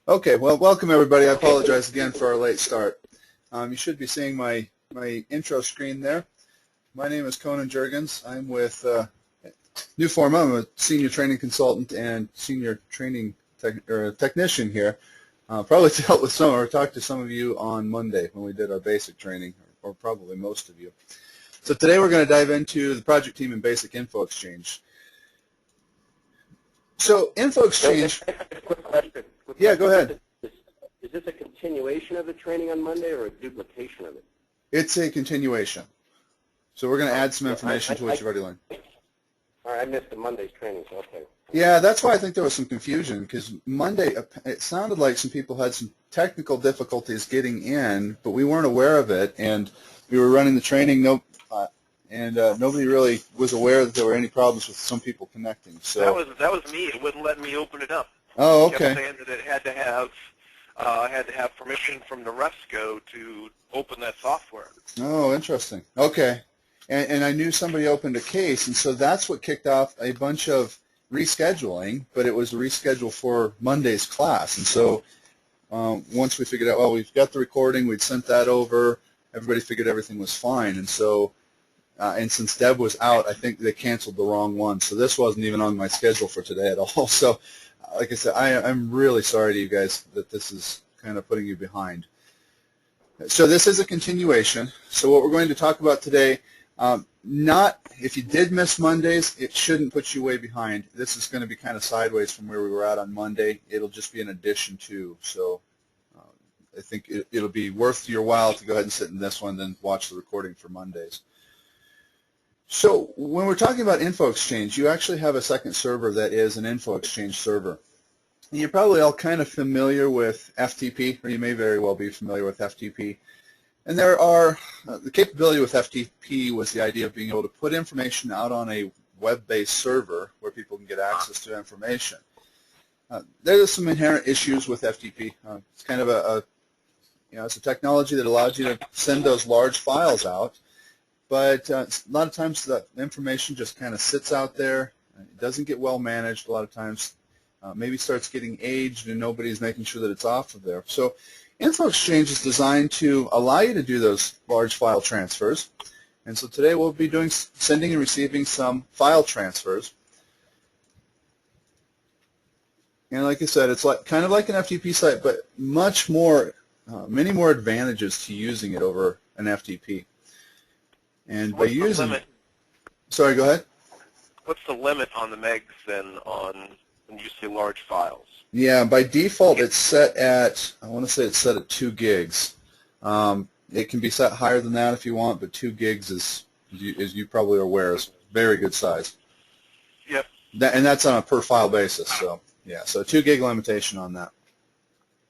Okay, well, welcome everybody. I apologize again for our late start. You should be seeing my intro screen there. My name is Conan Jurgens. I'm with Newform. I'm a senior training consultant and senior training technician here. Probably dealt with some or talked to some of you on Monday when we did our basic training, or probably most of you. So today we're going to dive into the project team and basic info exchange. So info exchange. Quick question. Yeah, go ahead. Is this a continuation of the training on Monday or a duplication of it? It's a continuation. So we're going to add some information to what you've already learned. All right, I missed the Monday's training, so okay. Yeah, that's why I think there was some confusion, because Monday, it sounded like some people had some technical difficulties getting in, but we weren't aware of it, and we were running the training, nobody really was aware that there were any problems with some people connecting. So that was me. It wouldn't let me open it up. Oh, It okay. kept saying that it had to have permission from the Resco to open that software. Oh, interesting. Okay. And I knew somebody opened a case, and so that's what kicked off a bunch of rescheduling, but it was a reschedule for Monday's class. And so once we figured out, well, we've got the recording, we'd sent that over, everybody figured everything was fine. And so, and since Deb was out, I think they canceled the wrong one. So this wasn't even on my schedule for today at all. So like I said, I'm really sorry to you guys that this is kind of putting you behind. So this is a continuation. So what we're going to talk about today, if you did miss Mondays, it shouldn't put you way behind. This is going to be kind of sideways from where we were at on Monday. It'll just be an addition to. So I think it'll be worth your while to go ahead and sit in this one, then watch the recording for Mondays. So when we're talking about info exchange, you actually have a second server that is an info exchange server. And you're probably all kind of familiar with FTP, or you may very well be familiar with FTP. And there are, the capability with FTP was the idea of being able to put information out on a web-based server where people can get access to information. There's some inherent issues with FTP. It's kind of it's a technology that allows you to send those large files out. But a lot of times that information just kind of sits out there. It doesn't get well managed a lot of times. Maybe starts getting aged and nobody's making sure that it's off of there. So Info Exchange is designed to allow you to do those large file transfers. And so today we'll be doing sending and receiving some file transfers. And like I said, it's kind of like an FTP site, but much more, many more advantages to using it over an FTP. And by using, sorry, go ahead. What's the limit on the megs then on when you say large files? Yeah, by default it's set at, I want to say it's set at 2 gigs. It can be set higher than that if you want, but 2 gigs is, as you probably are aware, is very good size. Yep. And that's on a per file basis. So yeah, so 2 gig limitation on that.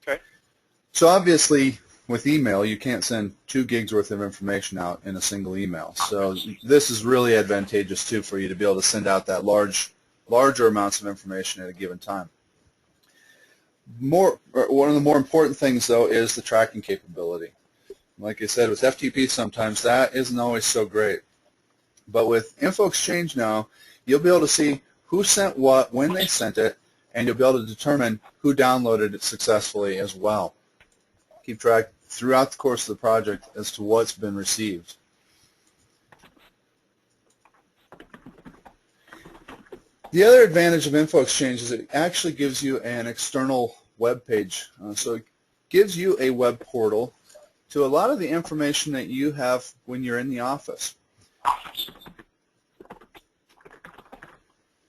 Okay. So obviously, with email, you can't send 2 gigs worth of information out in a single email. So this is really advantageous, too, for you to be able to send out that larger amounts of information at a given time. One of the more important things, though, is the tracking capability. Like I said, with FTP, sometimes that isn't always so great. But with Info Exchange now, you'll be able to see who sent what, when they sent it, and you'll be able to determine who downloaded it successfully as well. Keep track throughout the course of the project as to what's been received. The other advantage of Info Exchange is it actually gives you an external web page. So it gives you a web portal to a lot of the information that you have when you're in the office.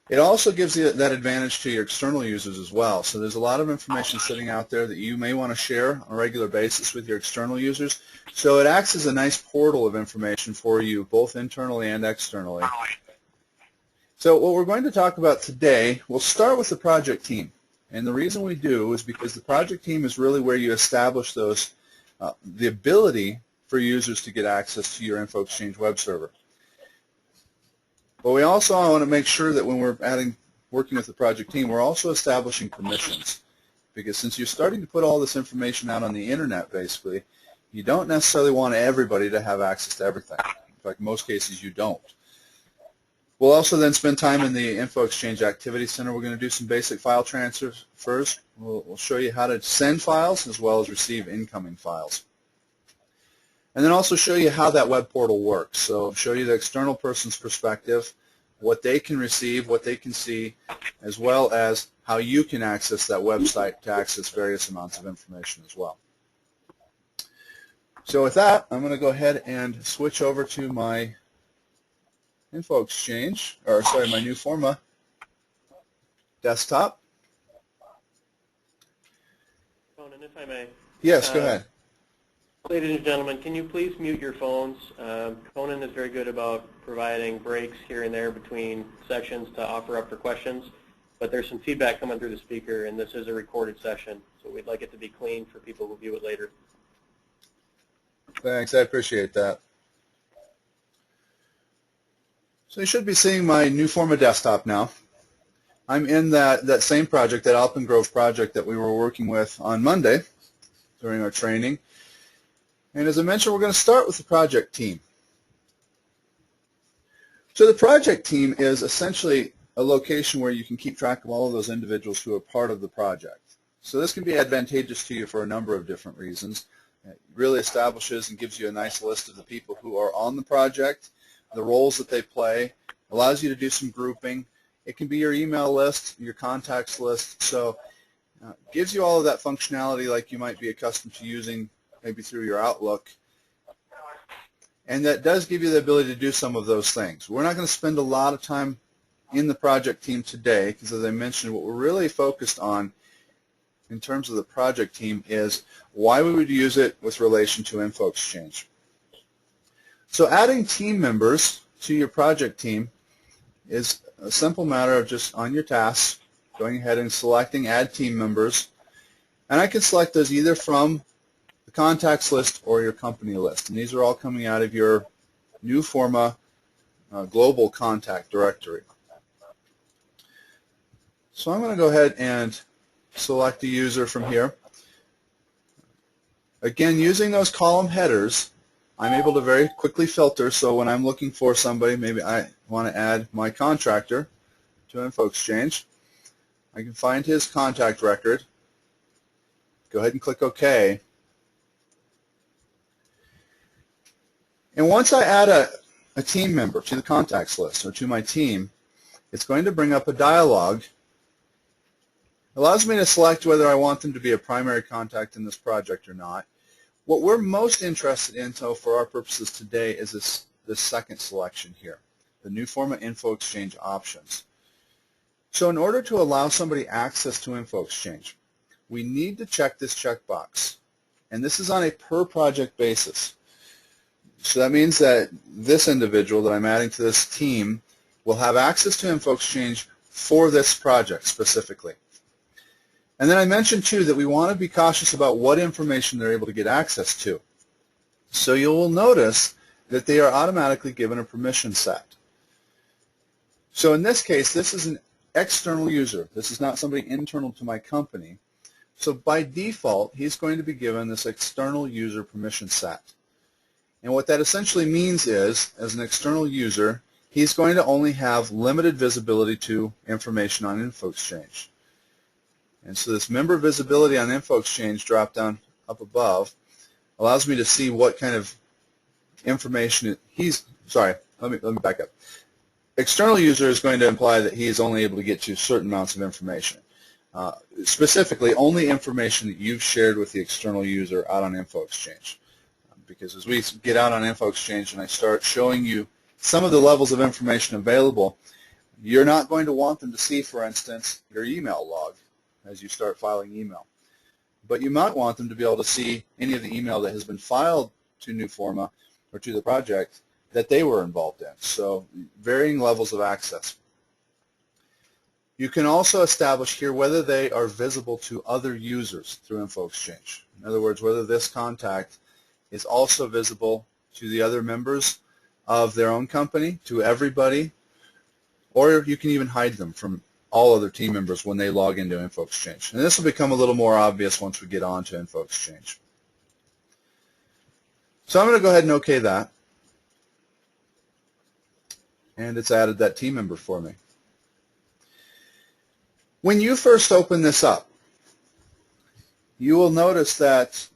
It also gives you that advantage to your external users as well. So there's a lot of information sitting out there that you may want to share on a regular basis with your external users. So it acts as a nice portal of information for you, both internally and externally. So what we're going to talk about today, we'll start with the project team. And the reason we do is because the project team is really where you establish those, the ability for users to get access to your Info Exchange web server. But we also want to make sure that when we're working with the project team, we're also establishing permissions. Because since you're starting to put all this information out on the internet, basically, you don't necessarily want everybody to have access to everything. In fact, in most cases, you don't. We'll also then spend time in the Info Exchange Activity Center. We're going to do some basic file transfers first. We'll show you how to send files as well as receive incoming files. And then also show you how that web portal works. So show you the external person's perspective, what they can receive, what they can see, as well as how you can access that website to access various amounts of information as well. So with that, I'm going to go ahead and switch over to my Info Exchange, or sorry, my new Forma desktop. Conan, if I may. Yes, go ahead. Ladies and gentlemen, can you please mute your phones? Conan is very good about providing breaks here and there between sections to offer up for questions, but there's some feedback coming through the speaker, and this is a recorded session, so we'd like it to be clean for people who view it later. Thanks, I appreciate that. So you should be seeing my new Forma desktop now. I'm in that same project, that Alpen Grove project that we were working with on Monday during our training. And as I mentioned, we're going to start with the project team. So the project team is essentially a location where you can keep track of all of those individuals who are part of the project. So this can be advantageous to you for a number of different reasons. It really establishes and gives you a nice list of the people who are on the project, the roles that they play, allows you to do some grouping. It can be your email list, your contacts list, so gives you all of that functionality like you might be accustomed to using maybe through your Outlook. And that does give you the ability to do some of those things. We're not going to spend a lot of time in the project team today because, as I mentioned, what we're really focused on in terms of the project team is why we would use it with relation to Info Exchange. So adding team members to your project team is a simple matter of just on your tasks, going ahead and selecting Add Team Members. And I can select those either from the contacts list or your company list. And these are all coming out of your new Forma global contact directory. So I'm going to go ahead and select a user from here. Again, using those column headers, I'm able to very quickly filter. So when I'm looking for somebody, maybe I want to add my contractor to Info Exchange, I can find his contact record, go ahead and click OK. And once I add a team member to the contacts list or to my team, it's going to bring up a dialog. It allows me to select whether I want them to be a primary contact in this project or not. What we're most interested in, so for our purposes today, is this second selection here, the new Forma Info Exchange options. So in order to allow somebody access to Info Exchange, we need to check this checkbox. And this is on a per project basis. So that means that this individual that I'm adding to this team will have access to Info Exchange for this project specifically. And then I mentioned, too, that we want to be cautious about what information they're able to get access to. So you will notice that they are automatically given a permission set. So in this case, this is an external user. This is not somebody internal to my company. So by default, he's going to be given this external user permission set. And what that essentially means is, as an external user, he's going to only have limited visibility to information on Info Exchange. And so this member visibility on Info Exchange drop down up above allows me to see what kind of information let me back up. External user is going to imply that he is only able to get to certain amounts of information. Specifically, only information that you've shared with the external user out on Info Exchange. Because as we get out on Info Exchange and I start showing you some of the levels of information available, you're not going to want them to see, for instance, your email log as you start filing email. But you might want them to be able to see any of the email that has been filed to New Forma or to the project that they were involved in. So varying levels of access. You can also establish here whether they are visible to other users through Info Exchange. In other words, whether this contact is also visible to the other members of their own company, to everybody, or you can even hide them from all other team members when they log into Info Exchange. And this will become a little more obvious once we get on to Info Exchange. So I'm going to go ahead and OK that. and it's added that team member for me. When you first open this up, you will notice that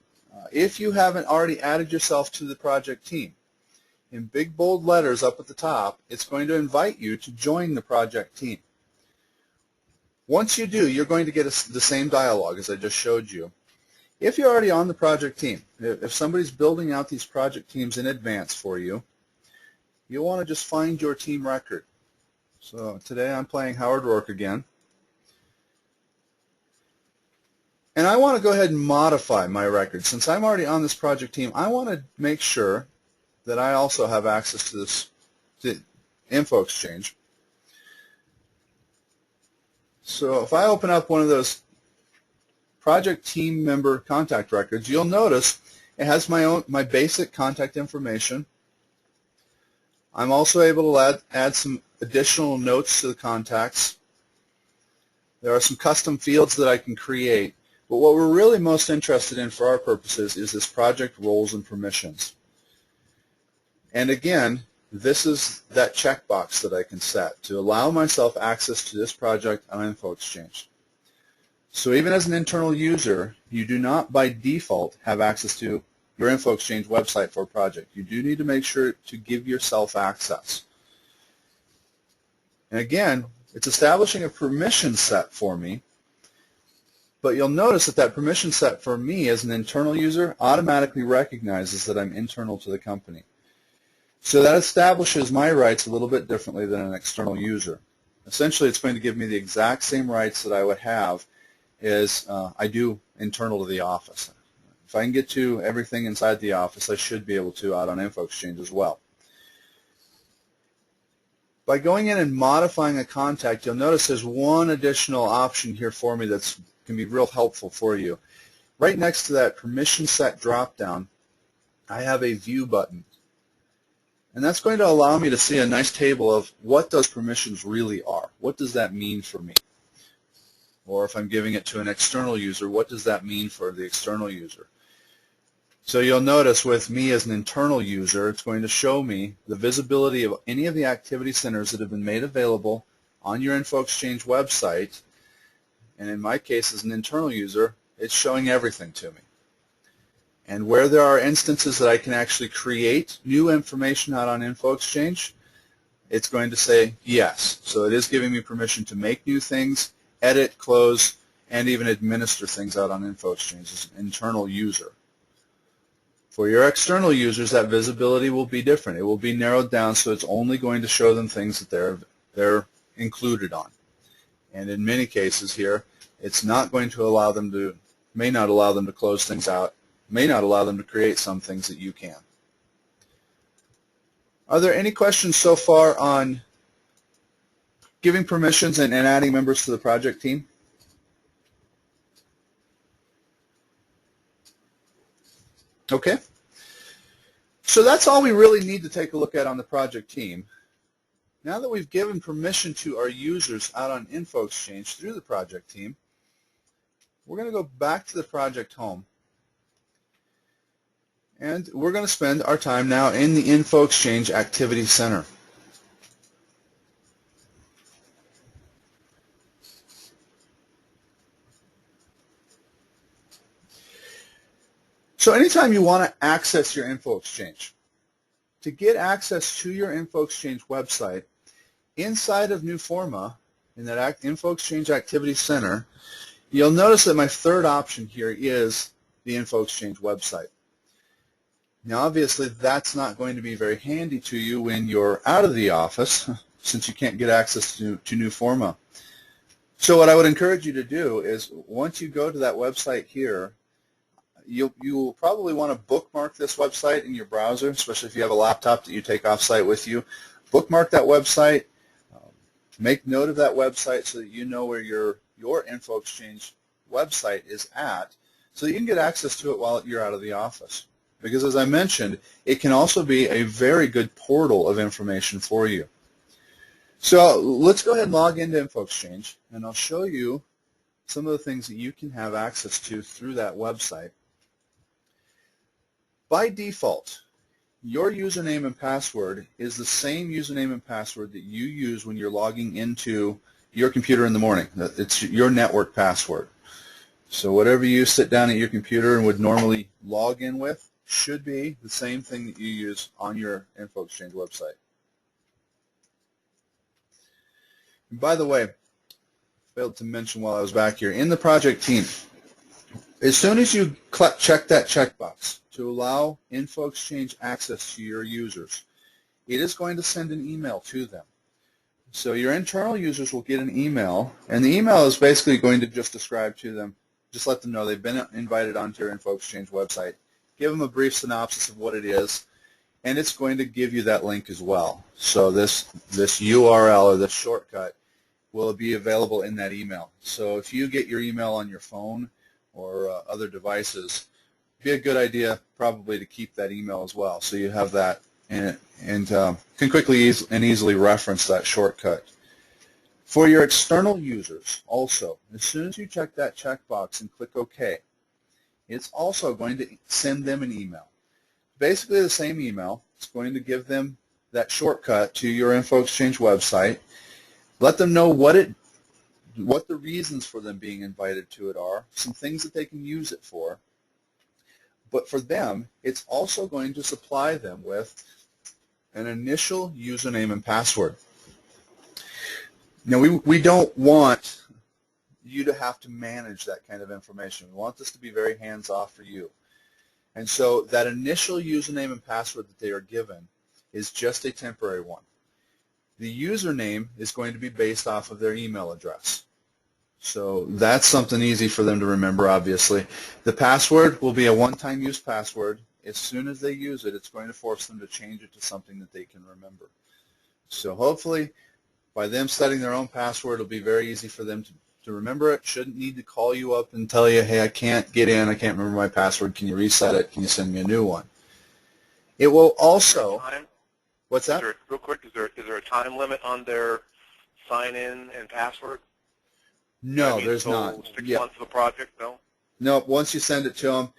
if you haven't already added yourself to the project team, in big bold letters up at the top, it's going to invite you to join the project team. Once you do, you're going to get the same dialogue as I just showed you. If you're already on the project team, if somebody's building out these project teams in advance for you, you'll want to just find your team record. So today I'm playing Howard Rourke again. And I want to go ahead and modify my record. Since I'm already on this project team, I want to make sure that I also have access to this info exchange. So if I open up one of those project team member contact records, you'll notice it has my basic contact information. I'm also able to add some additional notes to the contacts. There are some custom fields that I can create. But what we're really most interested in for our purposes is this project roles and permissions. And again, this is that checkbox that I can set to allow myself access to this project on InfoExchange. So even as an internal user, you do not by default have access to your InfoExchange website for a project. You do need to make sure to give yourself access. And again, it's establishing a permission set for me. But you'll notice that that permission set for me as an internal user automatically recognizes that I'm internal to the company. So that establishes my rights a little bit differently than an external user. Essentially, it's going to give me the exact same rights that I would have as I do internal to the office. If I can get to everything inside the office, I should be able to out on InfoExchange as well. By going in and modifying a contact, you'll notice there's one additional option here for me that can be real helpful for you. Right next to that permission set drop-down, I have a view button. And that's going to allow me to see a nice table of what those permissions really are. What does that mean for me? Or if I'm giving it to an external user, what does that mean for the external user? So you'll notice with me as an internal user, it's going to show me the visibility of any of the activity centers that have been made available on your InfoExchange website. And in my case, as an internal user, it's showing everything to me. And where there are instances that I can actually create new information out on InfoExchange, it's going to say yes. So it is giving me permission to make new things, edit, close, and even administer things out on InfoExchange as an internal user. For your external users, that visibility will be different. It will be narrowed down, so it's only going to show them things that they're included on. And in many cases here, it's not going to allow them to, may not allow them to close things out, may not allow them to create some things that you can. Are there any questions so far on giving permissions and adding members to the project team? Okay. So that's all we really need to take a look at on the project team. Now that we've given permission to our users out on InfoExchange through the project team, we're going to go back to the project home. And we're going to spend our time now in the InfoExchange Activity Center. So anytime you want to access your InfoExchange, to get access to your InfoExchange website, inside of Newforma, in that InfoExchange Activity Center, you'll notice that my third option here is the InfoExchange website. Now obviously that's not going to be very handy to you when you're out of the office, since you can't get access to Newforma. So what I would encourage you to do is once you go to that website here, you will probably want to bookmark this website in your browser, especially if you have a laptop that you take off-site with you. Bookmark that website, make note of that website so that you know where your InfoExchange website is at, so that you can get access to it while you're out of the office. Because as I mentioned, it can also be a very good portal of information for you. So let's go ahead and log into InfoExchange, and I'll show you some of the things that you can have access to through that website. By default, your username and password is the same username and password that you use when you're logging into your computer in the morning. It's your network password. So whatever you sit down at your computer and would normally log in with should be the same thing that you use on your InfoExchange website. And by the way, failed to mention while I was back here, in the project team, as soon as you check that checkbox to allow InfoExchange access to your users, it is going to send an email to them. So your internal users will get an email, and the email is basically going to just describe to them, just let them know they've been invited onto your InfoExchange website, give them a brief synopsis of what it is, and it's going to give you that link as well. So this URL or this shortcut will be available in that email. So if you get your email on your phone or other devices, it'd be a good idea probably to keep that email as well, so you have that and can quickly and easily reference that shortcut. For your external users also, as soon as you check that checkbox and click OK, it's also going to send them an email. Basically the same email. It's going to give them that shortcut to your InfoExchange website, let them know what the reasons for them being invited to it are, some things that they can use it for. But for them, it's also going to supply them with an initial username and password. Now, we don't want you to have to manage that kind of information. We want this to be very hands-off for you. And so that initial username and password that they are given is just a temporary one. The username is going to be based off of their email address. So that's something easy for them to remember, obviously. The password will be a one-time use password. As soon as they use it, it's going to force them to change it to something that they can remember. So hopefully, by them setting their own password, it'll be very easy for them to remember it. Shouldn't need to call you up and tell you, hey, I can't get in, I can't remember my password, can you reset it, can you send me a new one? It will also... What's that? Real quick, is there a time limit on their sign-in and password? No, there's not. 6 months of the project, no? No, once you send it to them,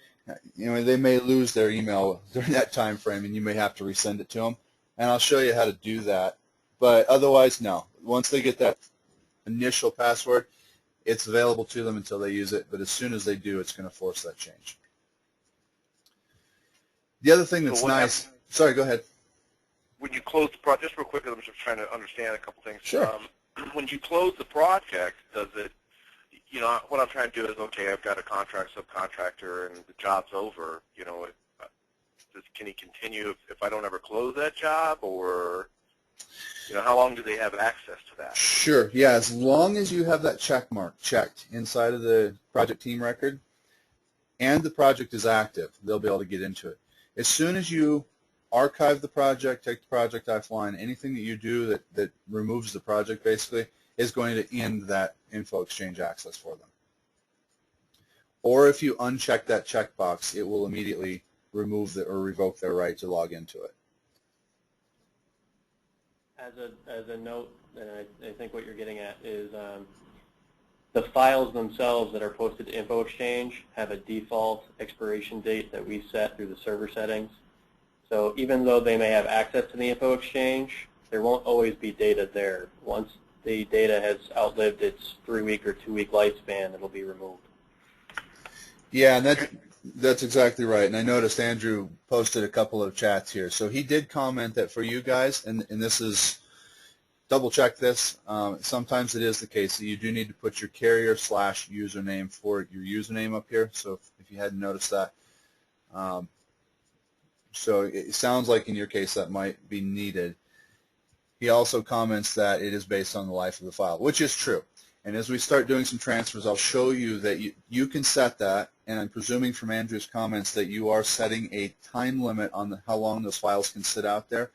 they may lose their email during that time frame, and you may have to resend it to them. And I'll show you how to do that. But otherwise, no. Once they get that initial password, it's available to them until they use it. But as soon as they do, it's going to force that change. The other thing that's nice. Sorry, go ahead. When you close the project, just real quick, I'm just trying to understand a couple things. Sure. When you close the project, does it, what I'm trying to do is, okay, I've got a contract subcontractor and the job's over, can he continue if I don't ever close that job, or, how long do they have access to that? Sure, yeah, as long as you have that check mark checked inside of the project team record and the project is active, they'll be able to get into it. As soon as you archive the project, take the project offline, anything that you do that removes the project basically is going to end that InfoExchange access for them. Or if you uncheck that checkbox, it will immediately remove or revoke their right to log into it. As a note, and I think what you're getting at is the files themselves that are posted to InfoExchange have a default expiration date that we set through the server settings. So even though they may have access to the InfoExchange, there won't always be data there. Once the data has outlived its 3-week or 2-week lifespan, it'll be removed. Yeah, and that's exactly right. And I noticed Andrew posted a couple of chats here. So he did comment that for you guys, and this is, double check this, sometimes it is the case that you do need to put your carrier/username for your username up here. So if you hadn't noticed that. So it sounds like in your case that might be needed. He also comments that it is based on the life of the file, which is true. And as we start doing some transfers, I'll show you that you can set that, and I'm presuming from Andrew's comments that you are setting a time limit on how long those files can sit out there.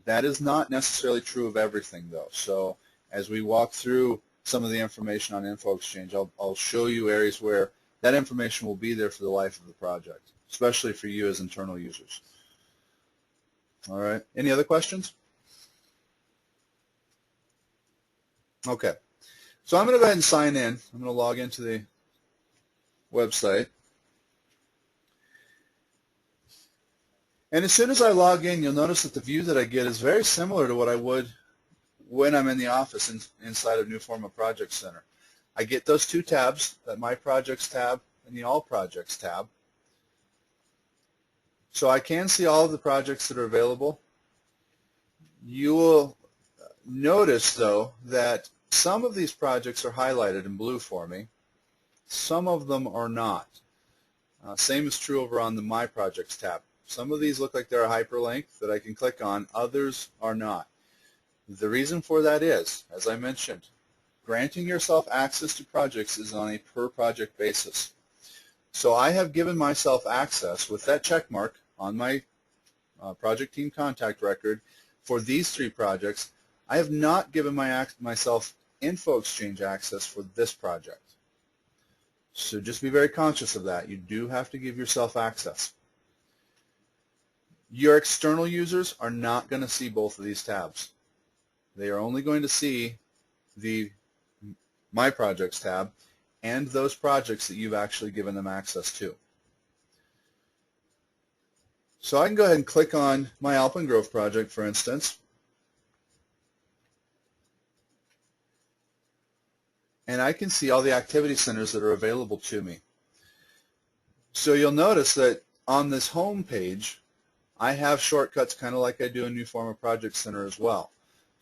That is not necessarily true of everything, though. So as we walk through some of the information on InfoExchange, I'll show you areas where that information will be there for the life of the project, especially for you as internal users. All right. Any other questions? Okay. So I'm going to go ahead and sign in. I'm going to log into the website. And as soon as I log in, you'll notice that the view that I get is very similar to what I would when I'm in the office inside of New Forma Project Center. I get those two tabs, that My Projects tab and the All Projects tab. So I can see all of the projects that are available. You will notice, though, that some of these projects are highlighted in blue for me. Some of them are not. Same is true over on the My Projects tab. Some of these look like they're a hyperlink that I can click on. Others are not. The reason for that is, as I mentioned, granting yourself access to projects is on a per-project basis. So I have given myself access with that check mark on my project team contact record for these 3 projects. I have not given myself info exchange access for this project. So just be very conscious of that. You do have to give yourself access. Your external users are not going to see both of these tabs. They are only going to see the My Projects tab and those projects that you've actually given them access to. So I can go ahead and click on my Alpengrove project, for instance, and I can see all the activity centers that are available to me. So you'll notice that on this home page, I have shortcuts kind of like I do in New Forma Project Center as well.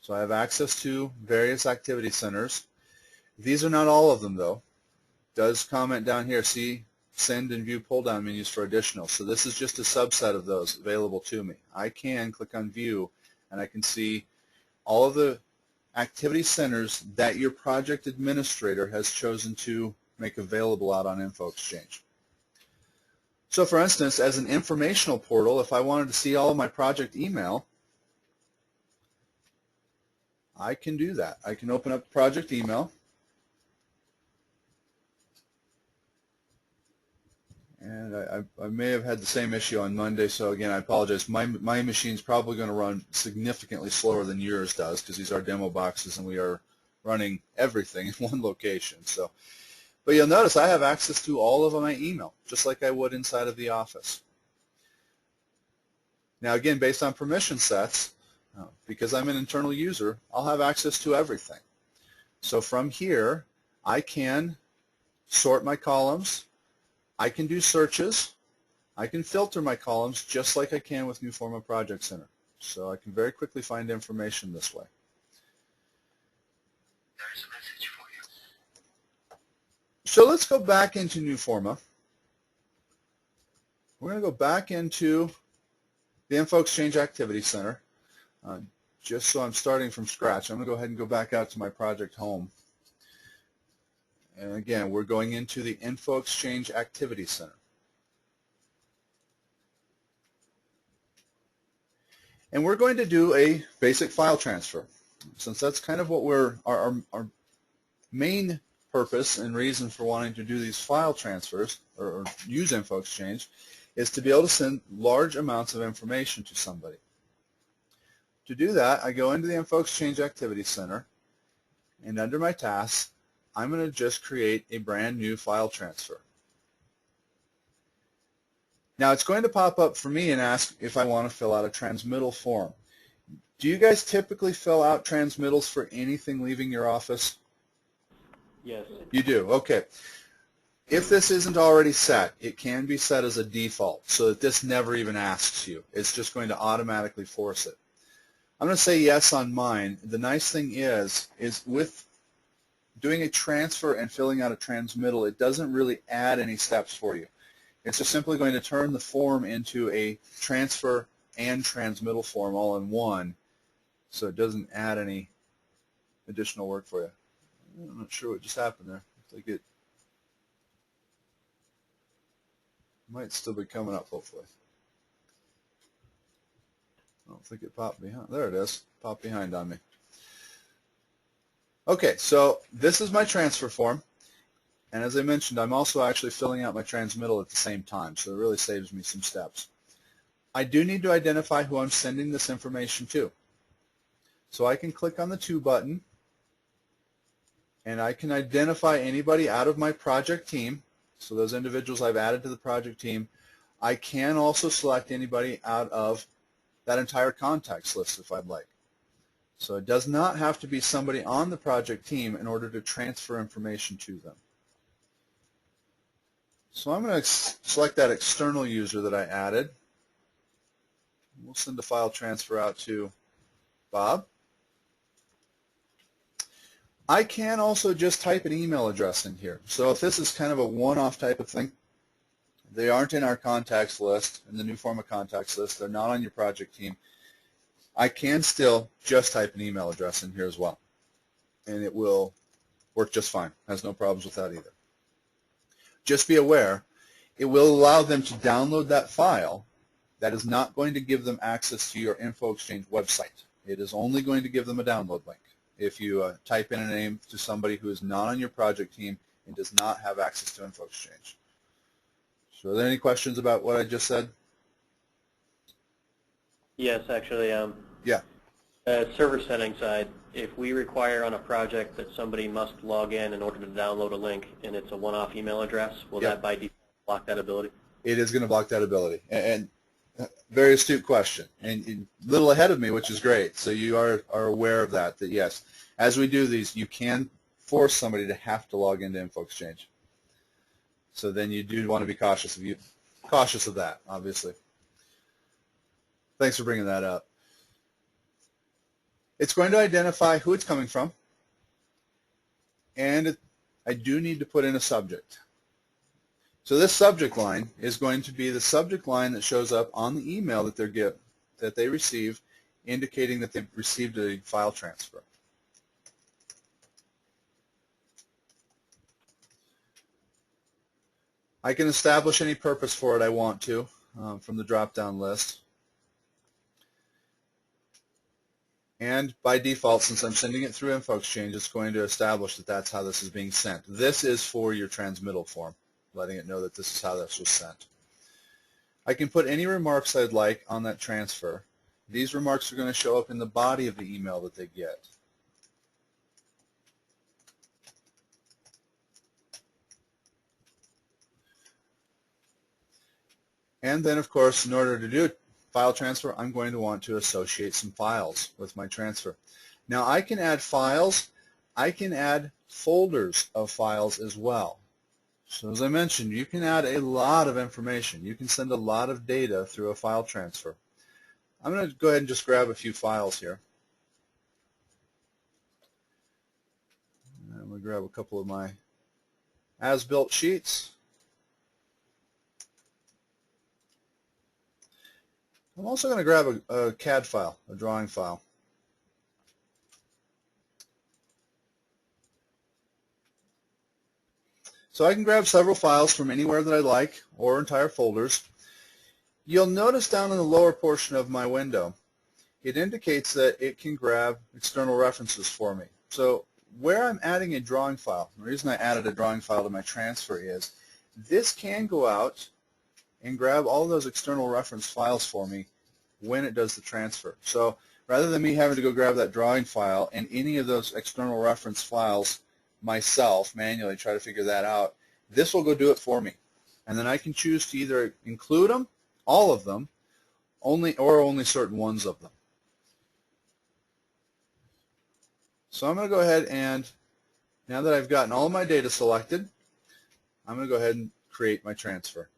So I have access to various activity centers. These are not all of them, though. It does comment down here, see send and view pull-down menus for additional. So this is just a subset of those available to me. I can click on view and I can see all of the activity centers that your project administrator has chosen to make available out on InfoExchange. So for instance, as an informational portal, if I wanted to see all of my project email, I can do that. I can open up the project email, and I may have had the same issue on Monday, so again, I apologize. My machine's probably going to run significantly slower than yours does because these are demo boxes and we are running everything in one location. So, but you'll notice I have access to all of my email, just like I would inside of the office. Now again, based on permission sets, because I'm an internal user, I'll have access to everything. So from here, I can sort my columns, I can do searches, I can filter my columns just like I can with New Forma Project Center. So I can very quickly find information this way. There's a message for you. So let's go back into New Forma. We're going to go back into the InfoExchange Activity Center. Just so I'm starting from scratch, I'm going to go ahead and go back out to my project home. And again, we're going into the InfoExchange Activity Center. And we're going to do a basic file transfer. Since that's kind of what our main purpose and reason for wanting to do these file transfers or use InfoExchange is to be able to send large amounts of information to somebody. To do that, I go into the InfoExchange Activity Center, and under my tasks, I'm going to just create a brand new file transfer. Now it's going to pop up for me and ask if I want to fill out a transmittal form. Do you guys typically fill out transmittals for anything leaving your office? Yes. You do, okay. If this isn't already set, it can be set as a default so that this never even asks you. It's just going to automatically force it. I'm going to say yes on mine. The nice thing is with doing a transfer and filling out a transmittal, it doesn't really add any steps for you. It's just simply going to turn the form into a transfer and transmittal form all in one, so it doesn't add any additional work for you. I'm not sure what just happened there. Looks like it might still be coming up, hopefully. I don't think it popped behind. There it is. Popped behind on me. Okay, so this is my transfer form. And as I mentioned, I'm also actually filling out my transmittal at the same time, so it really saves me some steps. I do need to identify who I'm sending this information to. So I can click on the To button, and I can identify anybody out of my project team. So those individuals I've added to the project team, I can also select anybody out of that entire contacts list if I'd like. So it does not have to be somebody on the project team in order to transfer information to them. So I'm going to select that external user that I added. We'll send the file transfer out to Bob. I can also just type an email address in here. So if this is kind of a one-off type of thing, they aren't in our contacts list, in the new form of contacts list, they're not on your project team, I can still just type an email address in here as well. And it will work just fine. Has no problems with that either. Just be aware, it will allow them to download that file. That is not going to give them access to your InfoExchange website. It is only going to give them a download link. If you type in a name to somebody who is not on your project team and does not have access to InfoExchange. So are there any questions about what I just said? Yes, actually. Yeah. Server setting side, if we require on a project that somebody must log in order to download a link and it's a one-off email address, will that by default block that ability? It is going to block that ability. And very astute question. And a little ahead of me, which is great. So you are aware of that yes, as we do these, you can force somebody to have to log into InfoExchange. So then you do want to be cautious of that, obviously. Thanks for bringing that up. It's going to identify who it's coming from, and I do need to put in a subject. So this subject line is going to be the subject line that shows up on the email that they receive, indicating that they've received a file transfer. I can establish any purpose for it I want to from the drop-down list. And by default, since I'm sending it through InfoExchange, it's going to establish that that's how this is being sent. This is for your transmittal form, letting it know that this is how this was sent. I can put any remarks I'd like on that transfer. These remarks are going to show up in the body of the email that they get. And then, of course, in order to do file transfer, I'm going to want to associate some files with my transfer. Now, I can add files. I can add folders of files as well. So as I mentioned, you can add a lot of information. You can send a lot of data through a file transfer. I'm going to go ahead and just grab a few files here. I'm going to grab a couple of my as-built sheets. I'm also going to grab a CAD file, a drawing file. So I can grab several files from anywhere that I like, or entire folders. You'll notice down in the lower portion of my window, it indicates that it can grab external references for me. So where I'm adding a drawing file, the reason I added a drawing file to my transfer is this can go out and grab all those external reference files for me when it does the transfer. So rather than me having to go grab that drawing file and any of those external reference files myself manually try to figure that out, this will go do it for me. And then I can choose to either include them, all of them, or only certain ones of them. So I'm going to go ahead and, now that I've gotten all of my data selected, I'm going to go ahead and create my transfer.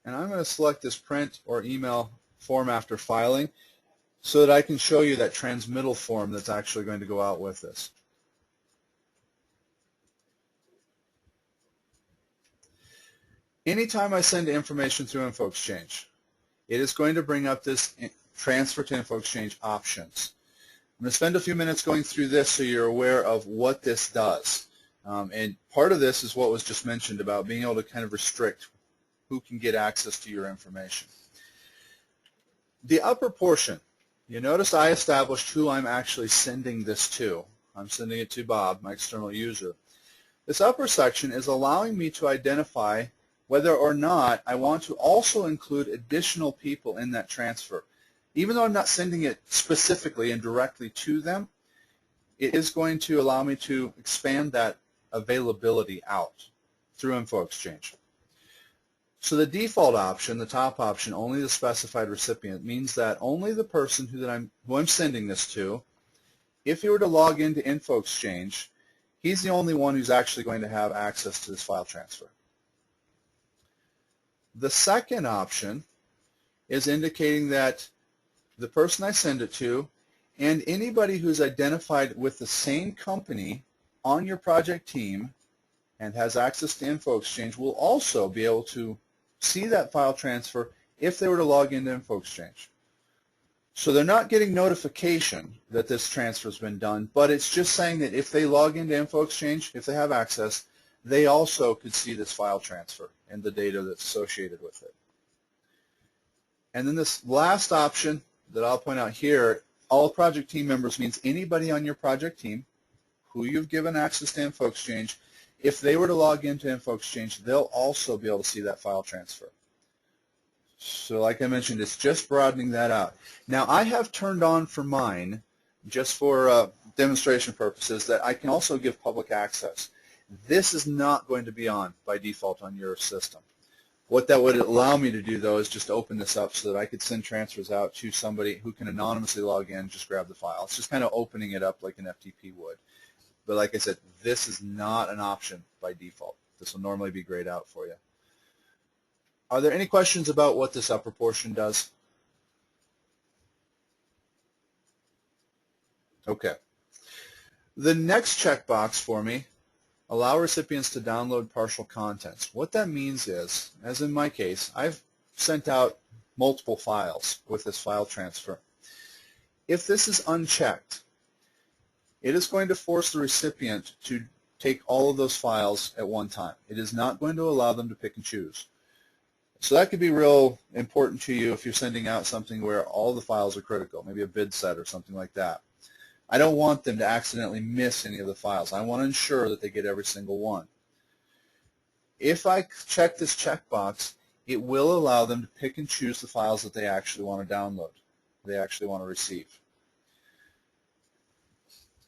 And I'm going to select this print or email form after filing so that I can show you that transmittal form that's actually going to go out with this. Anytime I send information through InfoExchange, it is going to bring up this transfer to InfoExchange options. I'm going to spend a few minutes going through this so you're aware of what this does. And part of this is what was just mentioned about being able to kind of restrict who can get access to your information. The upper portion, you notice I established who I'm actually sending this to. I'm sending it to Bob, my external user. This upper section is allowing me to identify whether or not I want to also include additional people in that transfer. Even though I'm not sending it specifically and directly to them, it is going to allow me to expand that availability out through InfoExchange. So the default option, the top option, only the specified recipient, means that only the person who I'm sending this to, if he were to log into InfoExchange, he's the only one who's actually going to have access to this file transfer. The second option is indicating that the person I send it to and anybody who's identified with the same company on your project team and has access to InfoExchange will also be able to see that file transfer if they were to log into InfoExchange. So they're not getting notification that this transfer has been done, but it's just saying that if they log into InfoExchange, if they have access, they also could see this file transfer and the data that's associated with it. And then this last option that I'll point out here, all project team members means anybody on your project team who you've given access to InfoExchange. If they were to log into InfoExchange, they'll also be able to see that file transfer. So like I mentioned, it's just broadening that out. Now I have turned on for mine, just for demonstration purposes, that I can also give public access. This is not going to be on by default on your system. What that would allow me to do, though, is just open this up so that I could send transfers out to somebody who can anonymously log in, just grab the file. It's just kind of opening it up like an FTP would. But like I said, this is not an option by default. This will normally be grayed out for you. Are there any questions about what this upper portion does? Okay. The next checkbox for me, allow recipients to download partial contents. What that means is, as in my case, I've sent out multiple files with this file transfer. If this is unchecked, it is going to force the recipient to take all of those files at one time. It is not going to allow them to pick and choose. So that could be real important to you if you're sending out something where all the files are critical, maybe a bid set or something like that. I don't want them to accidentally miss any of the files. I want to ensure that they get every single one. If I check this checkbox, it will allow them to pick and choose the files that they actually want to download, they actually want to receive.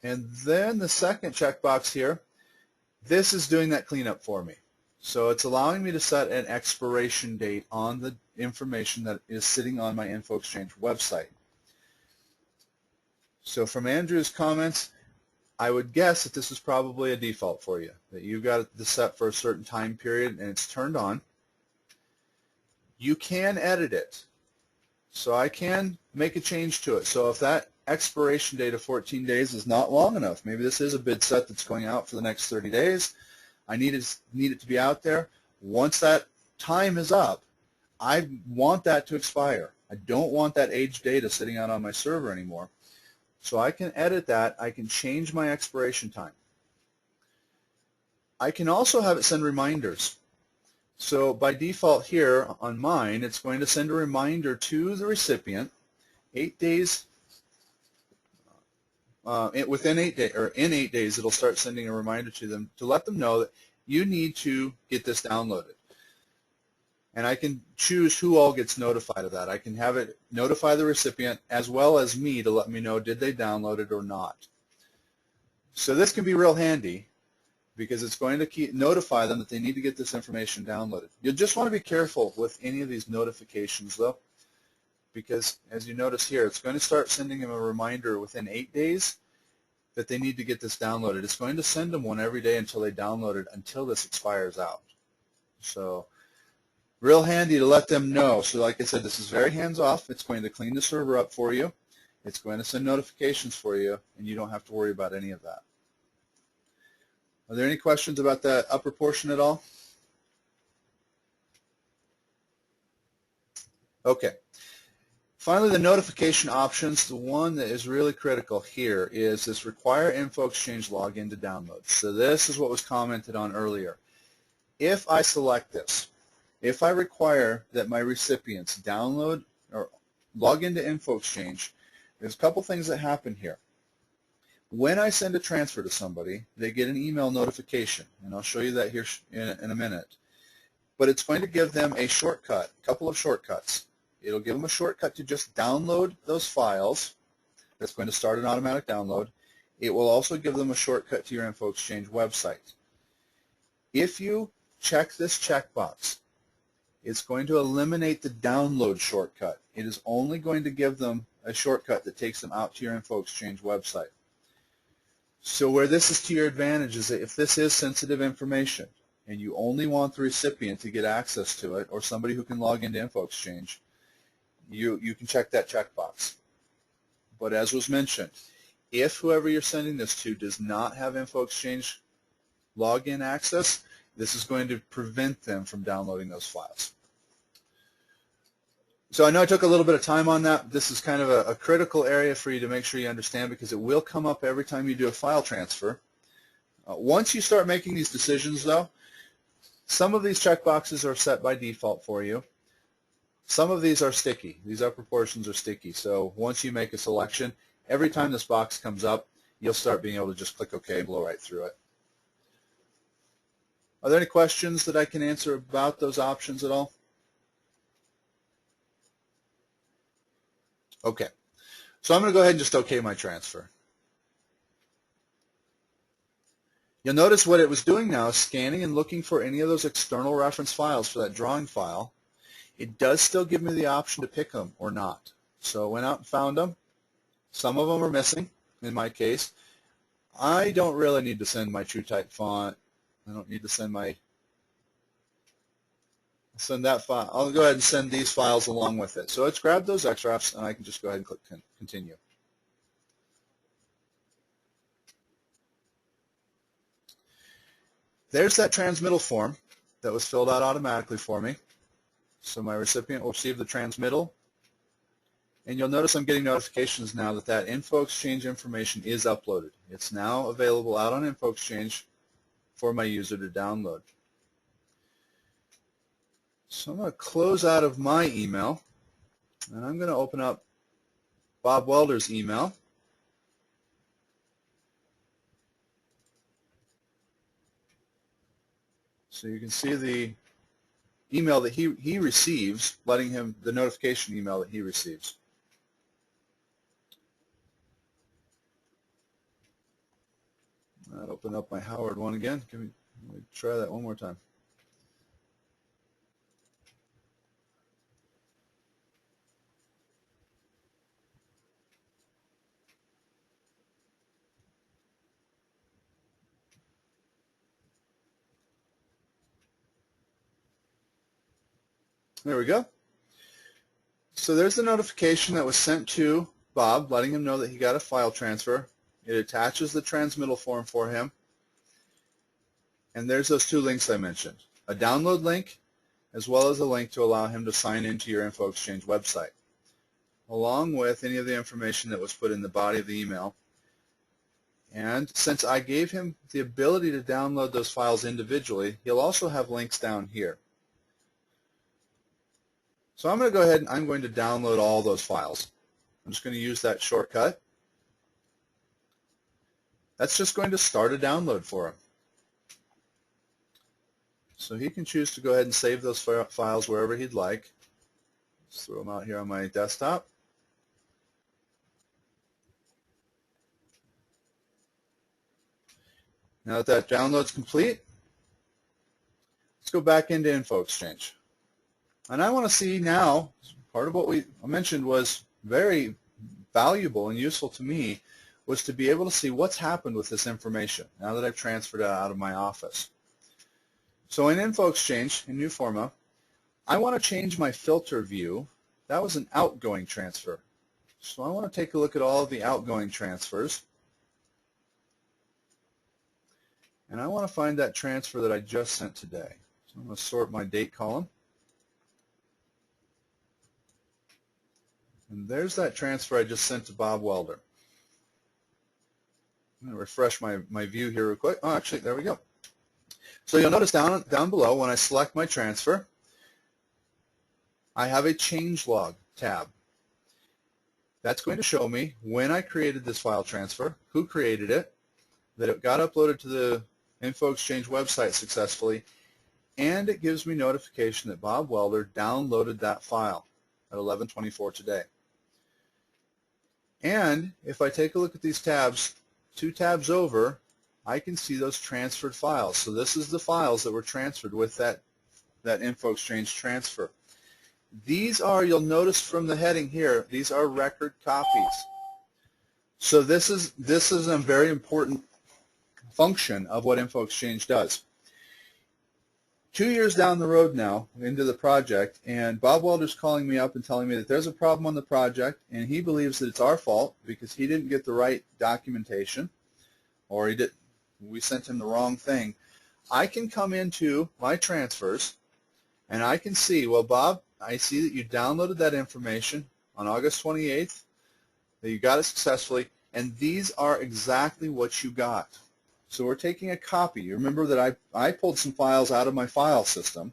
And then the second checkbox here, this is doing that cleanup for me. So it's allowing me to set an expiration date on the information that is sitting on my InfoExchange website. So from Andrew's comments, I would guess that this is probably a default for you, that you've got this set for a certain time period and it's turned on. You can edit it. So I can make a change to it. So if that expiration date of 14 days is not long enough, maybe this is a bid set that's going out for the next 30 days, I need it to be out there. Once that time is up, I want that to expire. I don't want that aged data sitting out on my server anymore. So I can edit that. I can change my expiration time. I can also have it send reminders. So by default here on mine, it's going to send a reminder to the recipient 8 days. Within 8 days, or in 8 days, it'll start sending a reminder to them to let them know that you need to get this downloaded. And I can choose who all gets notified of that. I can have it notify the recipient as well as me to let me know did they download it or not. So this can be real handy because it's going to notify them that they need to get this information downloaded. You'll just want to be careful with any of these notifications though, because as you notice here, it's going to start sending them a reminder within 8 days that they need to get this downloaded. It's going to send them one every day until they download it, until this expires out. So real handy to let them know. So like I said, this is very hands-off. It's going to clean the server up for you. It's going to send notifications for you, and you don't have to worry about any of that. Are there any questions about that upper portion at all? Okay. Finally, the notification options, the one that is really critical here is this require InfoExchange login to download. So this is what was commented on earlier. If I select this, if I require that my recipients download or log into InfoExchange, there's a couple things that happen here. When I send a transfer to somebody, they get an email notification, and I'll show you that here in a minute. But it's going to give them a shortcut, a couple of shortcuts. It'll give them a shortcut to just download those files. That's going to start an automatic download. It will also give them a shortcut to your InfoExchange website. If you check this checkbox, It's going to eliminate the download shortcut. It is only going to give them a shortcut that takes them out to your InfoExchange website. So where this is to your advantage is that if this is sensitive information and you only want the recipient to get access to it or somebody who can log into InfoExchange, you can check that checkbox. But as was mentioned, if whoever you're sending this to does not have InfoExchange login access, this is going to prevent them from downloading those files. So I know I took a little bit of time on that. This is kind of a critical area for you to make sure you understand because it will come up every time you do a file transfer. Once you start making these decisions, though, some of these checkboxes are set by default for you. Some of these are sticky. These upper portions are sticky. So once you make a selection, every time this box comes up, you'll start being able to just click OK and blow right through it. Are there any questions that I can answer about those options at all? Okay, so I'm going to go ahead and just OK my transfer. You'll notice what it was doing now is scanning and looking for any of those external reference files for that drawing file. It does still give me the option to pick them or not. So I went out and found them. Some of them are missing in my case. I don't really need to send my TrueType font. I don't need to send that file. I'll go ahead and send these files along with it. So let's grab those extracts, and I can just go ahead and click continue. There's that transmittal form that was filled out automatically for me. So my recipient will receive the transmittal, and you'll notice I'm getting notifications now that InfoExchange information is uploaded. It's now available out on InfoExchange for my user to download. So I'm going to close out of my email, and I'm going to open up Bob Welder's email. So you can see the email that he receives, letting him, the notification email that he receives. I'll open up my Howard one again. Let me try that one more time. There we go. So there's the notification that was sent to Bob, letting him know that he got a file transfer. It attaches the transmittal form for him. And there's those two links I mentioned, a download link as well as a link to allow him to sign into your InfoExchange website, along with any of the information that was put in the body of the email. And since I gave him the ability to download those files individually, he'll also have links down here. So I'm going to go ahead and I'm going to download all those files. I'm just going to use that shortcut. That's just going to start a download for him. So he can choose to go ahead and save those files wherever he'd like. Just throw them out here on my desktop. Now that download's complete, let's go back into InfoExchange. And I want to see now, part of what I mentioned was very valuable and useful to me, was to be able to see what's happened with this information now that I've transferred it out of my office. So in InfoExchange, in New Forma, I want to change my filter view. That was an outgoing transfer. So I want to take a look at all of the outgoing transfers. And I want to find that transfer that I just sent today. So I'm going to sort my date column. And there's that transfer I just sent to Bob Welder. I'm going to refresh my view here real quick. Oh, actually, there we go. So you'll notice down below when I select my transfer, I have a changelog tab. That's going to show me when I created this file transfer, who created it, that it got uploaded to the InfoExchange website successfully, and it gives me notification that Bob Welder downloaded that file at 11:24 today. And if I take a look at these tabs, 2 tabs over, I can see those transferred files. So this is the files that were transferred with that that info exchange transfer. These are, you'll notice from the heading here, these are record copies. So this is a very important function of what info exchange does. 2 years down the road now into the project, and Bob Welder's calling me up and telling me that there's a problem on the project, and he believes that it's our fault because he didn't get the right documentation, or we sent him the wrong thing. I can come into my transfers and I can see, well, Bob, I see that you downloaded that information on August 28th, that you got it successfully, and these are exactly what you got. So we're taking a copy. You remember that I pulled some files out of my file system,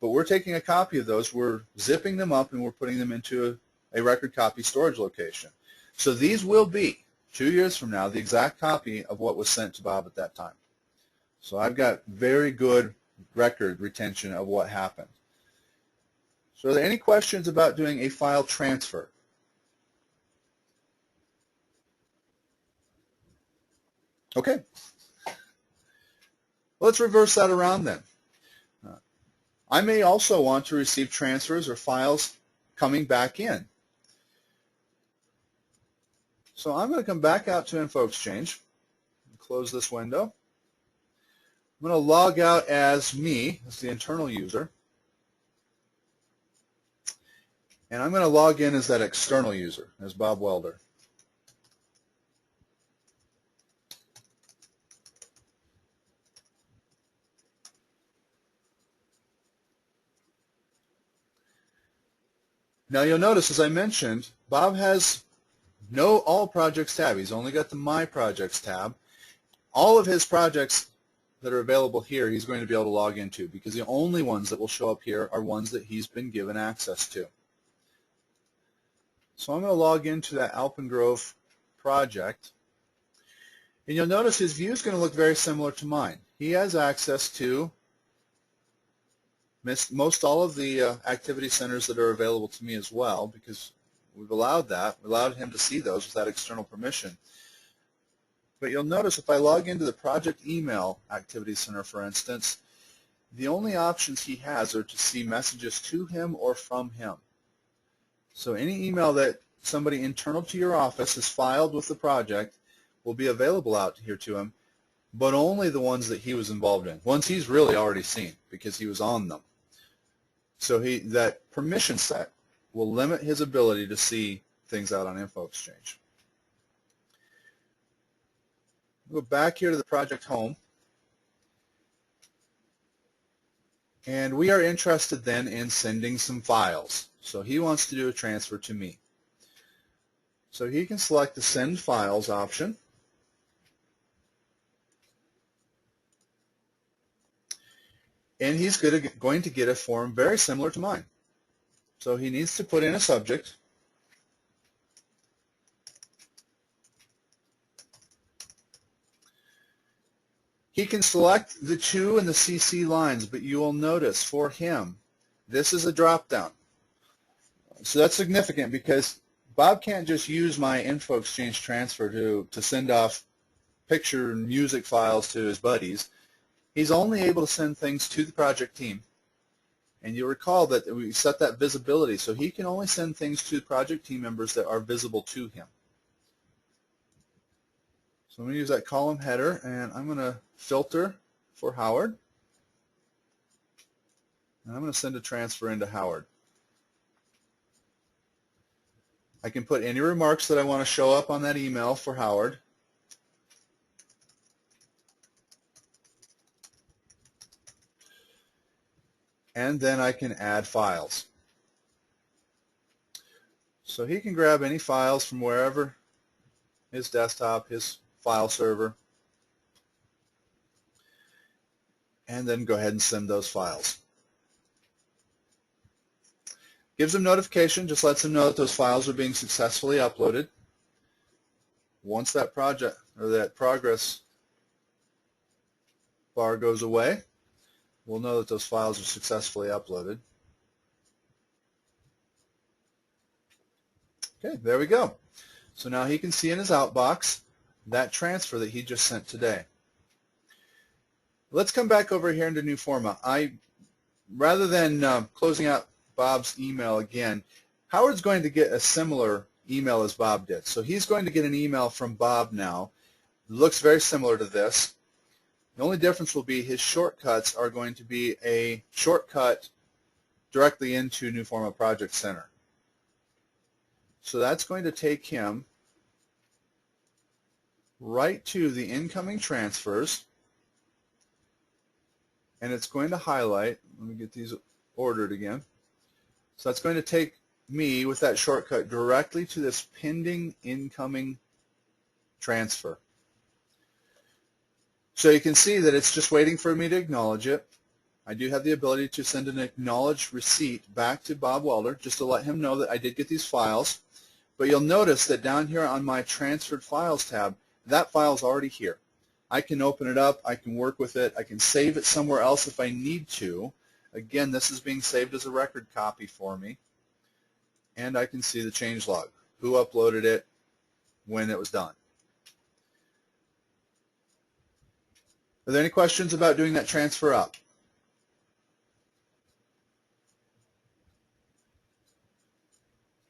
but we're taking a copy of those, we're zipping them up, and we're putting them into a record copy storage location. So these will be, 2 years from now, the exact copy of what was sent to Bob at that time. So I've got very good record retention of what happened. So are there any questions about doing a file transfer? Okay. Let's reverse that around then. I may also want to receive transfers or files coming back in. So I'm going to come back out to Info Exchange and close this window. I'm going to log out as me, as the internal user. And I'm going to log in as that external user, as Bob Welder. Now you'll notice, as I mentioned, Bob has no All Projects tab. He's only got the My Projects tab. All of his projects that are available here he's going to be able to log into, because the only ones that will show up here are ones that he's been given access to. So I'm going to log into that Alpengrove project. And you'll notice his view is going to look very similar to mine. He has access to most all of the activity centers that are available to me as well, because we've allowed that. We allowed him to see those without external permission. But you'll notice if I log into the project email activity center, for instance, the only options he has are to see messages to him or from him. So any email that somebody internal to your office has filed with the project will be available out here to him, but only the ones that he was involved in, ones he's really already seen because he was on them. So that permission set will limit his ability to see things out on Info Exchange. We'll go back here to the project home. And we are interested then in sending some files. So he wants to do a transfer to me. So he can select the Send Files option. And he's going to get a form very similar to mine. So he needs to put in a subject. He can select the to and the CC lines, but you will notice for him, this is a drop-down. So that's significant because Bob can't just use my Info Exchange transfer to send off picture and music files to his buddies. He's only able to send things to the project team. And you'll recall that we set that visibility, so he can only send things to the project team members that are visible to him. So I'm going to use that column header, and I'm going to filter for Howard. And I'm going to send a transfer into Howard. I can put any remarks that I want to show up on that email for Howard. And then I can add files. So he can grab any files from wherever, his desktop, his file server, and then go ahead and send those files. Gives him notification, just lets him know that those files are being successfully uploaded. Once that project or that progress bar goes away, we'll know that those files are successfully uploaded. Okay, there we go. So now he can see in his outbox that transfer that he just sent today. Let's come back over here into New Forma. I rather than closing out Bob's email again, Howard's going to get a similar email as Bob did. So he's going to get an email from Bob now. It looks very similar to this. The only difference will be his shortcuts are going to be a shortcut directly into New Forma Project Center. So that's going to take him right to the incoming transfers, and it's going to highlight, let me get these ordered again. So that's going to take me with that shortcut directly to this pending incoming transfer. So you can see that it's just waiting for me to acknowledge it. I do have the ability to send an acknowledged receipt back to Bob Welder just to let him know that I did get these files. But you'll notice that down here on my Transferred Files tab, that file's already here. I can open it up, I can work with it, I can save it somewhere else if I need to. Again, this is being saved as a record copy for me. And I can see the changelog, who uploaded it, when it was done. Are there any questions about doing that transfer up?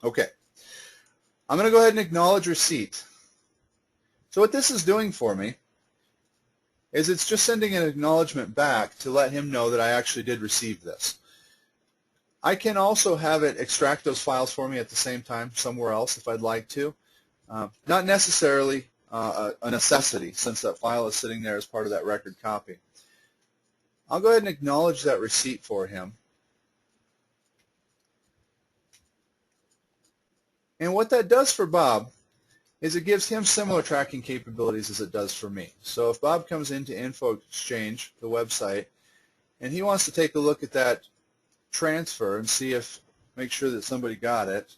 Okay. I'm going to go ahead and acknowledge receipt. So what this is doing for me is it's just sending an acknowledgement back to let him know that I actually did receive this. I can also have it extract those files for me at the same time somewhere else if I'd like to. Not necessarily a necessity, since that file is sitting there as part of that record copy. I'll go ahead and acknowledge that receipt for him. And what that does for Bob is it gives him similar tracking capabilities as it does for me. So if Bob comes into Info Exchange, the website, and he wants to take a look at that transfer and see if, make sure that somebody got it,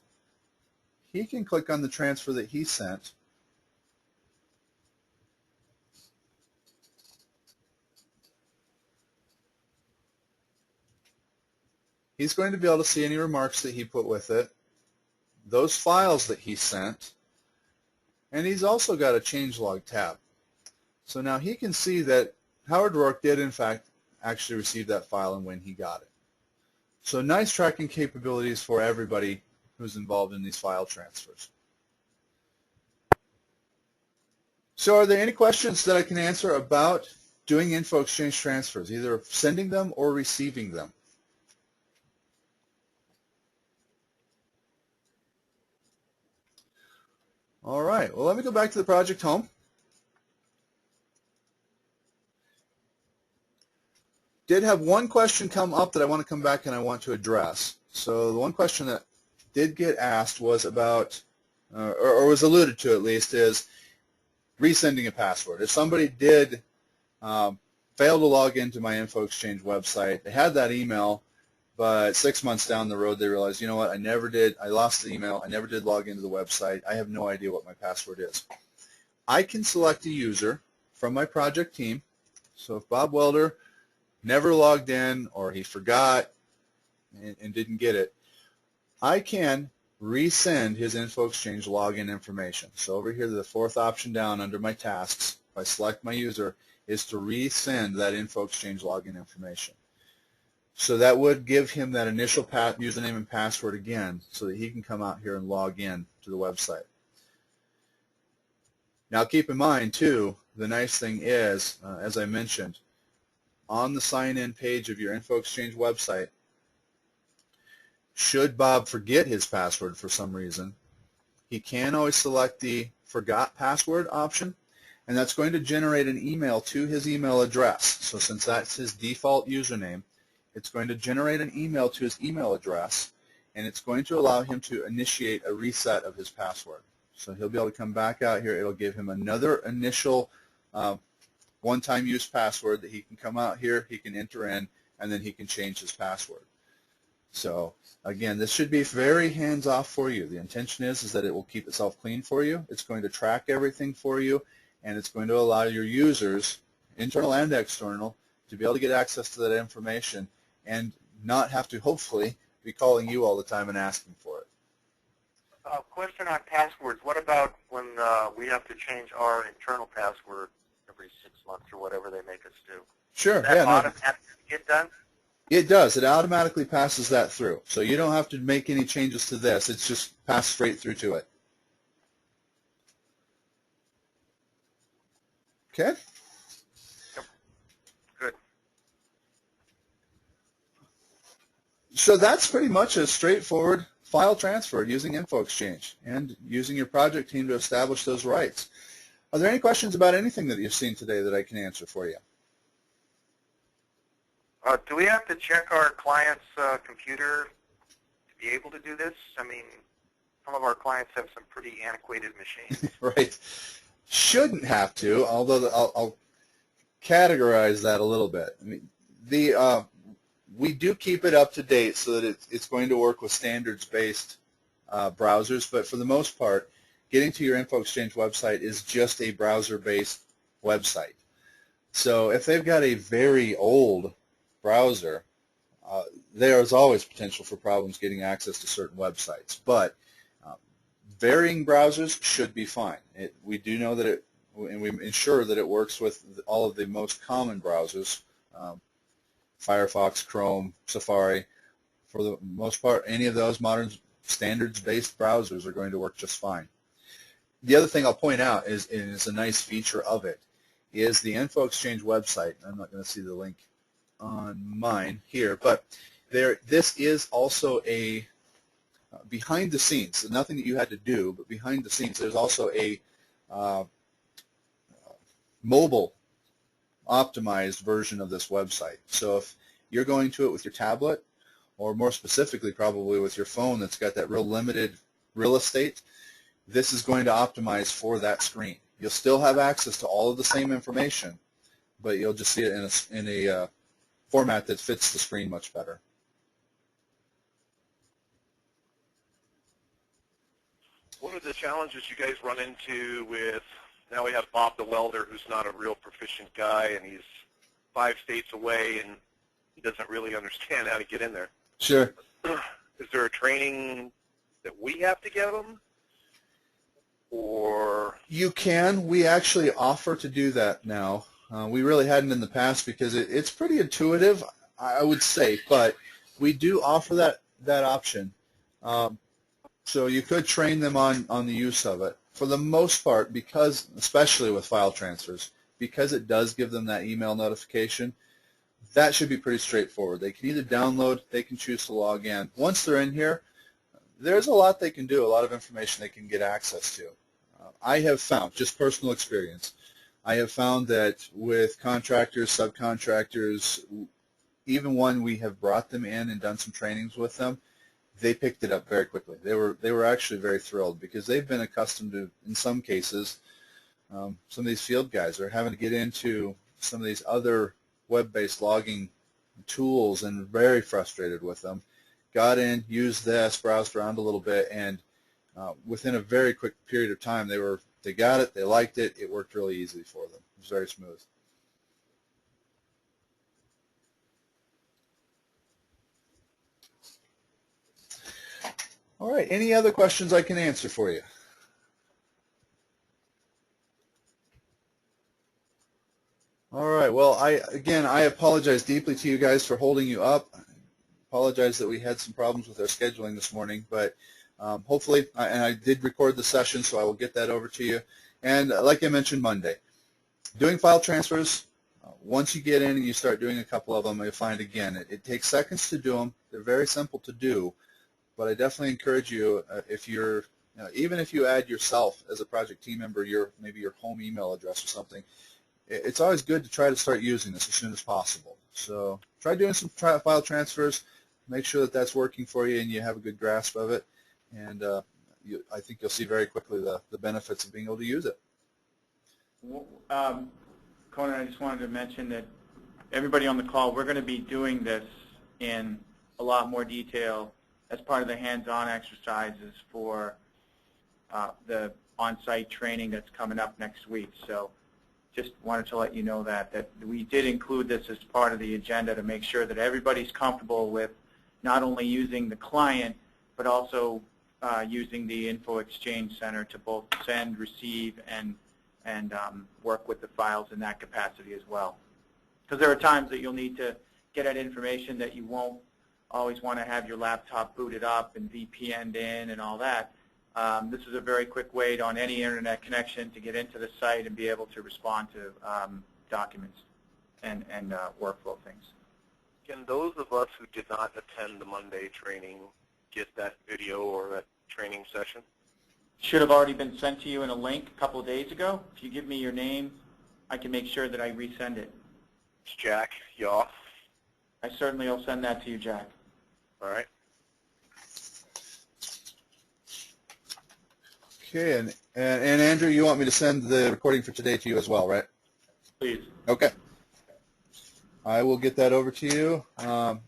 he can click on the transfer that he sent. He's going to be able to see any remarks that he put with it, those files that he sent, and he's also got a changelog tab. So now he can see that Howard Rourke did in fact actually receive that file and when he got it. So nice tracking capabilities for everybody who's involved in these file transfers. So are there any questions that I can answer about doing Info Exchange transfers, either sending them or receiving them? All right, well, let me go back to the project home. Did have one question come up that I want to come back and I want to address. So the one question that did get asked was about, or was alluded to at least, is resending a password. If somebody did fail to log into my Info Exchange website, they had that email, but 6 months down the road they realized, you know what, I lost the email, I never did log into the website, I have no idea what my password is. I can select a user from my project team. So if Bob Welder never logged in or he forgot and didn't get it, I can resend his Info Exchange login information. So over here, the fourth option down under my tasks, if I select my user, is to resend that Info Exchange login information. So that would give him that initial username and password again so that he can come out here and log in to the website. Now keep in mind too, the nice thing is, as I mentioned, on the sign-in page of your Info Exchange website, should Bob forget his password for some reason, he can always select the Forgot Password option, and that's going to generate an email to his email address. So since that's his default username, it's going to generate an email to his email address, and it's going to allow him to initiate a reset of his password. So he'll be able to come back out here. It'll give him another initial one-time use password that he can come out here, he can enter in, and then he can change his password. So again, this should be very hands-off for you. The intention is that it will keep itself clean for you. It's going to track everything for you, and it's going to allow your users, internal and external, to be able to get access to that information and not have to, hopefully, be calling you all the time and asking for it. Question on passwords. What about when we have to change our internal password every 6 months or whatever they make us do? Sure. Does that Yeah. automatically get done? It does. It automatically passes that through. So you don't have to make any changes to this. It's just passed straight through to it. Okay? Yep. Good. So that's pretty much a straightforward file transfer using InfoExchange and using your project team to establish those rights. Are there any questions about anything that you've seen today that I can answer for you? Do we have to check our client's computer to be able to do this? I mean, some of our clients have some pretty antiquated machines. Right. Shouldn't have to, although I'll categorize that a little bit. I mean, we do keep it up to date so that it's going to work with standards-based browsers, but for the most part, getting to your InfoExchange website is just a browser-based website. So if they've got a very old browser, there is always potential for problems getting access to certain websites. But varying browsers should be fine. We do know that and we ensure that it works with all of the most common browsers, Firefox, Chrome, Safari. For the most part, any of those modern standards-based browsers are going to work just fine. The other thing I'll point out is a nice feature of it is the InfoExchange website. I'm not going to see the link on mine here, but this is also a behind the scenes, nothing that you had to do, but behind the scenes, there's also a mobile optimized version of this website. So if you're going to it with your tablet, or more specifically probably with your phone that's got that real limited real estate, this is going to optimize for that screen. You'll still have access to all of the same information, but you'll just see it in a format that fits the screen much better. What are the challenges you guys run into with, now we have Bob the welder who's not a real proficient guy and he's 5 states away and he doesn't really understand how to get in there? Sure. Is there a training that we have to give him? Or You can. We actually offer to do that now. We really hadn't in the past because it's pretty intuitive, I would say, but we do offer that option. So you could train them on the use of it. For the most part, because, especially with file transfers, because it does give them that email notification, that should be pretty straightforward. They can either download, they can choose to log in. Once they're in here, there's a lot they can do, a lot of information they can get access to. I have found, just personal experience, I have found that with contractors, subcontractors, even when we have brought them in and done some trainings with them, they picked it up very quickly. They were actually very thrilled because they've been accustomed to, in some cases, some of these field guys are having to get into some of these other web-based logging tools and very frustrated with them. Got in, used this, browsed around a little bit, and within a very quick period of time, they got it, they liked it, it worked really easily for them. It was very smooth. All right, any other questions I can answer for you? All right, well, again, I apologize deeply to you guys for holding you up. I apologize that we had some problems with our scheduling this morning, but hopefully, and I did record the session, so I will get that over to you. And like I mentioned Monday, doing file transfers, once you get in and you start doing a couple of them, you'll find, again, it takes seconds to do them. They're very simple to do, but I definitely encourage you, even if you add yourself as a project team member, maybe your home email address or something, it's always good to try to start using this as soon as possible. So try doing some file transfers, make sure that that's working for you and you have a good grasp of it, and I think you'll see very quickly the benefits of being able to use it. Conan, I just wanted to mention that everybody on the call, we're going to be doing this in a lot more detail as part of the hands-on exercises for the on-site training that's coming up next week. So just wanted to let you know that we did include this as part of the agenda to make sure that everybody's comfortable with not only using the client, but also using the InfoExchange Center to both send, receive, and work with the files in that capacity as well. Because there are times that you'll need to get at information that you won't always want to have your laptop booted up and VPN'd in and all that. This is a very quick way on any internet connection to get into the site and be able to respond to documents and workflow things. Can those of us who did not attend the Monday training get that video or that training session? Should have already been sent to you in a link a couple of days ago. If you give me your name, I can make sure that I resend it. It's Jack, y'all. I certainly will send that to you, Jack. All right. Okay, and Andrew, you want me to send the recording for today to you as well, right? Please. Okay. I will get that over to you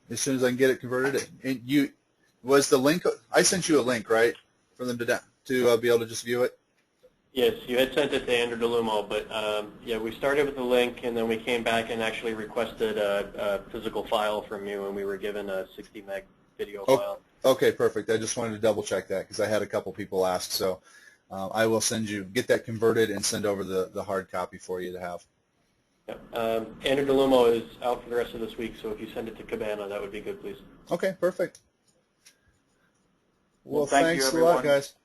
as soon as I can get it converted. And was the link? I sent you a link, right, for them to be able to just view it. Yes, you had sent it to Andrew DeLumo, but yeah, we started with the link, and then we came back and actually requested a physical file from you, and we were given a 60 meg video file. Okay, perfect. I just wanted to double check that because I had a couple people ask. So I will get that converted and send over the hard copy for you to have. Yep. Andrew DeLumo is out for the rest of this week, so if you send it to Cabana, that would be good, please. Okay, perfect. Well, Thank you, thanks a everyone. lot, guys.